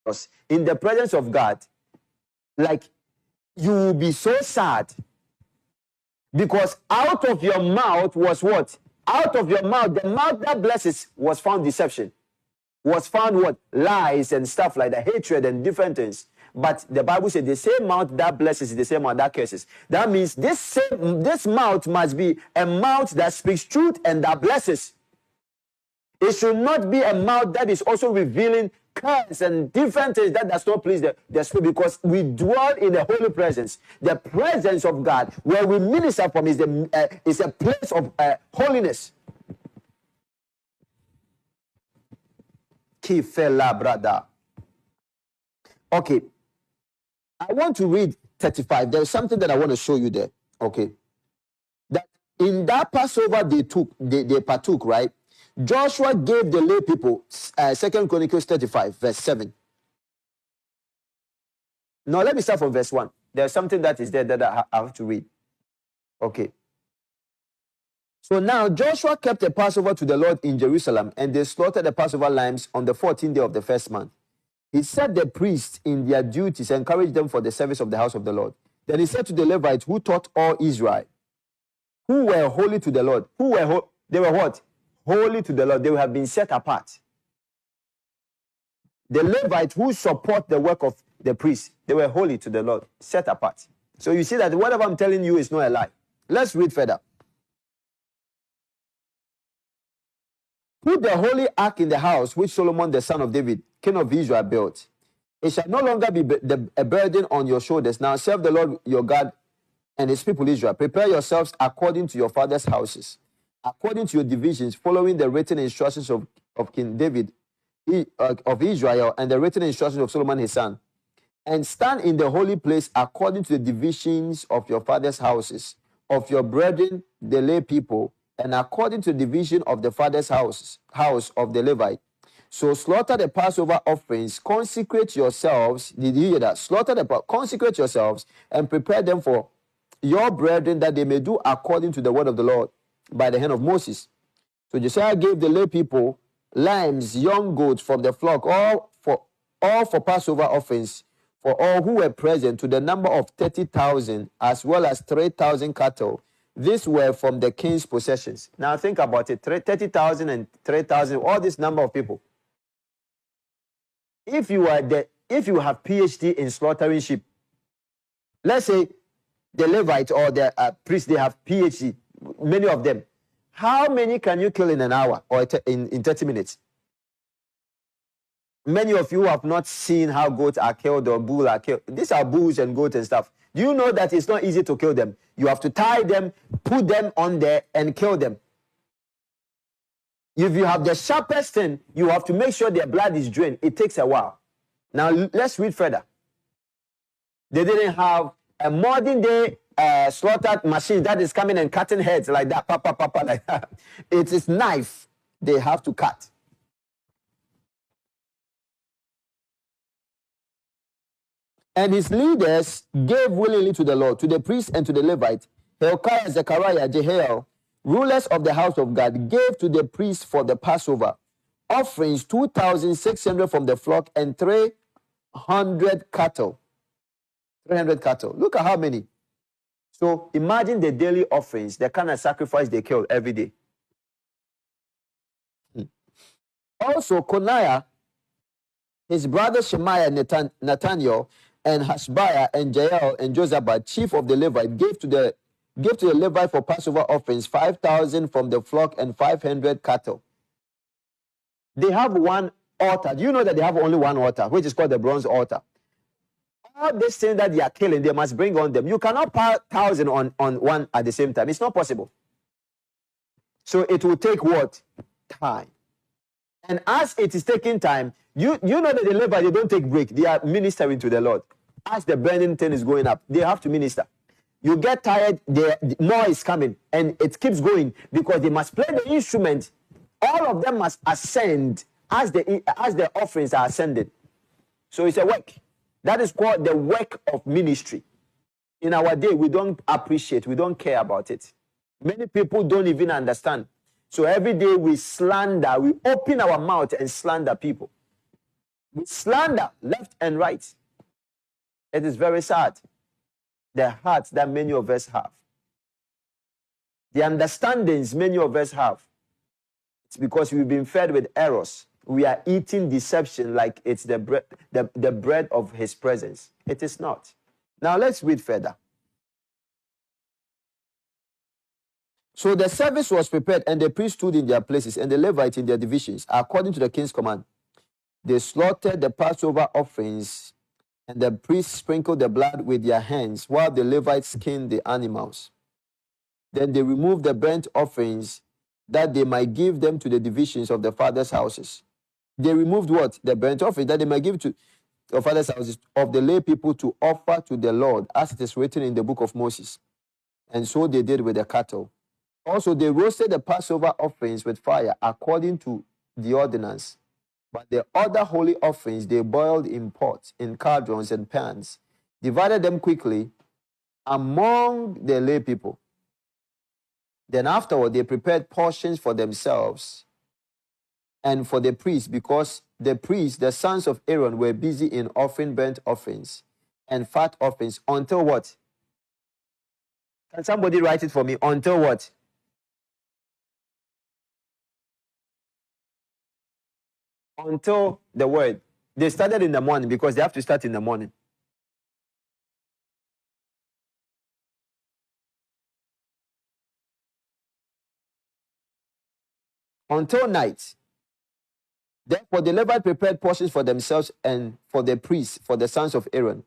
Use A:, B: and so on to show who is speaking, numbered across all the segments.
A: Because in the presence of God, like, you will be so sad, because out of your mouth was what? Out of your mouth, the mouth that blesses, was found deception, was found what? Lies and stuff like that, hatred and different things. But the Bible said the same mouth that blesses is the same mouth that curses. That means this mouth must be a mouth that speaks truth and that blesses. It should not be a mouth that is also revealing curse and different things that does not please the Spirit, because we dwell in the holy presence. The presence of God, where we minister from, is a place of holiness. Kifela, brother. Okay. I want to read 35. There's something that I want to show you there. Okay. That in that Passover they partook, right? Joshua gave the lay people, 2 Chronicles 35, verse 7. Now, let me start from verse 1. There's something that is there that I have to read. Okay. So now Joshua kept a Passover to the Lord in Jerusalem, and they slaughtered the Passover lambs on the 14th day of the first month. He set the priests in their duties and encouraged them for the service of the house of the Lord. Then he said to the Levites who taught all Israel, who were holy to the Lord, they were what? Holy to the Lord. They have been set apart. The Levites who support the work of the priests, they were holy to the Lord, set apart. So you see that whatever I'm telling you is not a lie. Let's read further. Put the holy ark in the house which Solomon the son of David, king of Israel, built. It shall no longer be a burden on your shoulders. Now serve the Lord your God and his people Israel. Prepare yourselves according to your father's houses, according to your divisions, following the written instructions of King David of Israel and the written instructions of Solomon his son. And stand in the holy place according to the divisions of your father's houses, of your brethren, the lay people, and according to the division of the father's house of the Levite. So slaughter the Passover offerings, consecrate yourselves. Did you hear that? Consecrate yourselves and prepare them for your brethren, that they may do according to the word of the Lord by the hand of Moses. So Josiah gave the lay people lambs, young goats from the flock, all for Passover offerings, for all who were present, to the number of 30,000, as well as 3,000 cattle. These were from the king's possessions. Now think about it, 30,000 and 3,000, all this number of people. If you have PhD in slaughtering sheep, let's say the Levite or the priest, they have PhD, many of them. How many can you kill in an hour or in 30 minutes? Many of you have not seen how goats are killed or bulls are killed. These are bulls and goats and stuff. Do you know that it's not easy to kill them? You have to tie them, put them on there, and kill them. If you have the sharpest thing, you have to make sure their blood is drained. It takes a while. Now, let's read further. They didn't have a modern day slaughtered machine that is coming and cutting heads like that, like that. It is knife they have to cut. And his leaders gave willingly to the Lord, to the priests and to the Levites. Hilkiah, Zechariah, Jehiel, rulers of the house of God, gave to the priests for the Passover offerings 2,600 from the flock and 300 cattle. 300 cattle. Look at how many. So imagine the daily offerings, the kind of sacrifice they kill every day. Also, Coniah, his brother Shemaiah, Nathaniel, and Hashbiah, and Jael, and Josabad, chief of the Levite, gave to the Levite for Passover offerings 5,000 from the flock and 500 cattle. They have one altar. Do you know that they have only one altar, which is called the bronze altar? All this thing that they are killing, they must bring on them. You cannot pile 1,000 on one at the same time. It's not possible. So it will take what? Time. And as it is taking time, you know that the Levites, they don't take break. They are ministering to the Lord. As the burning thing is going up, they have to minister. You get tired, more is coming, and it keeps going because they must play the instrument. All of them must ascend as the offerings are ascended. So it's a work. That is called the work of ministry. In our day, we don't appreciate, we don't care about it. Many people don't even understand. So every day we slander, we open our mouth and slander people. We slander left and right. It is very sad. The hearts that many of us have, the understandings many of us have, it's because we've been fed with errors. We are eating deception like it's the bread of his presence. It is not. Now let's read further. So the service was prepared, and the priests stood in their places, and the Levites in their divisions, according to the king's command. They slaughtered the Passover offerings, and the priests sprinkled the blood with their hands, while the Levites skinned the animals. Then they removed the burnt offerings, that they might give them to the divisions of the fathers' houses. They removed what? The burnt offering, that they might give to the fathers' houses of the lay people to offer to the Lord, as it is written in the book of Moses. And so they did with the cattle. Also, they roasted the Passover offerings with fire according to the ordinance. But the other holy offerings they boiled in pots, in cauldrons, and pans, divided them quickly among the lay people. Then afterward, they prepared portions for themselves and for the priests, because the priests, the sons of Aaron, were busy in offering burnt offerings and fat offerings until what? Can somebody write it for me? Until what? Until the word. They started in the morning because they have to start in the morning. Until night. Therefore, the Levites prepared portions for themselves and for the priests, for the sons of Aaron.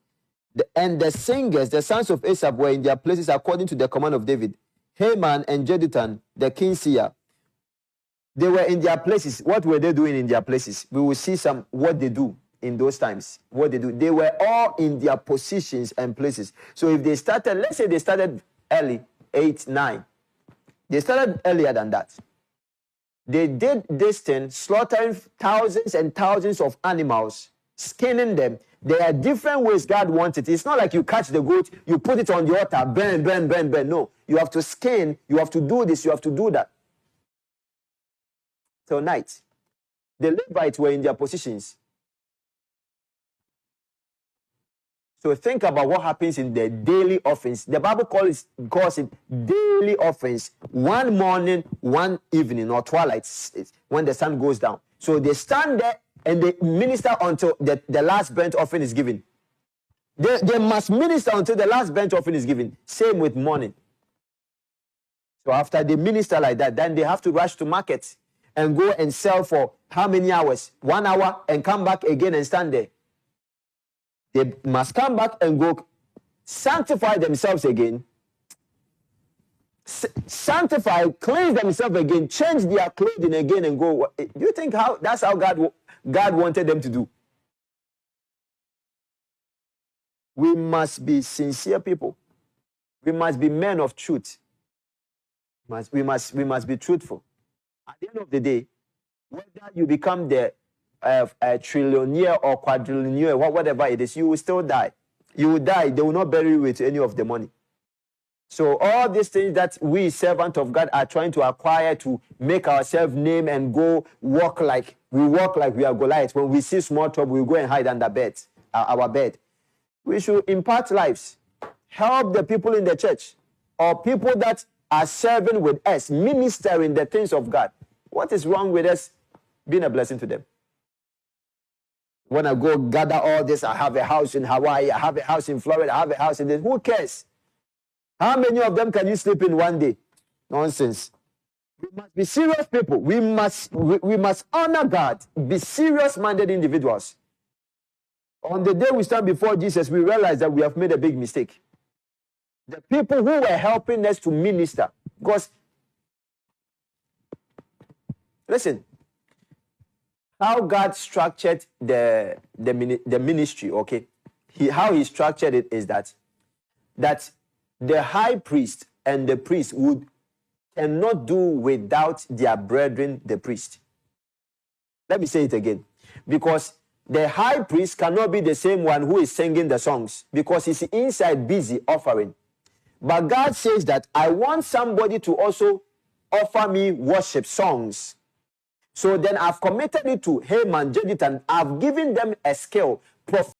A: And the singers, the sons of Asaph, were in their places according to the command of David. Heman and Jeduthun, the king's seer, they were in their places. What were they doing in their places? We will see what they do in those times. What they do. They were all in their positions and places. So if they started, let's say they started early, 8, 9. They started earlier than that. They did this thing, slaughtering thousands and thousands of animals, skinning them. There are different ways God wants it. It's not like you catch the goat, you put it on the altar, burn, burn, burn, burn. No, you have to skin, you have to do this, you have to do that. Till night. The Levites were in their positions. So think about what happens in the daily offerings. The Bible calls it daily offerings. One morning, one evening, or twilight, when the sun goes down. So they stand there and they minister until the last burnt offering is given. They must minister until the last burnt offering is given. Same with morning. So after they minister like that, then they have to rush to market and go and sell for how many hours? 1 hour, and come back again and stand there. They must come back and go sanctify themselves again. Sanctify, cleanse themselves again, change their clothing again and go. Do you think that's how God wanted them to do? We must be sincere people. We must be men of truth. We must be truthful. At the end of the day, whether you become the a trillionaire or quadrillionaire, whatever it is, you will still die. You will die. They will not bury you with any of the money. So all these things that we servants of God are trying to acquire to make ourselves name and go walk like we are Goliath. When we see small trouble, we go and hide under bed, our bed. We should impart lives, help the people in the church, or people that are serving with us, ministering the things of God. What is wrong with us being a blessing to them? When I go gather all this, I have a house in Hawaii, I have a house in Florida, I have a house in this. Who cares? How many of them can you sleep in one day? Nonsense. We must be serious people. We must honor God. Be serious-minded individuals. On the day we stand before Jesus, we realize that we have made a big mistake. The people who were helping us to minister, because, listen, how God structured the ministry, okay? How he structured it is that the high priest and the priest cannot do without their brethren, the priest. Let me say it again. Because the high priest cannot be the same one who is singing the songs, because he's inside busy offering. But God says that I want somebody to also offer me worship songs. So then I've committed it to Haman, Jedith, and I've given them a skill,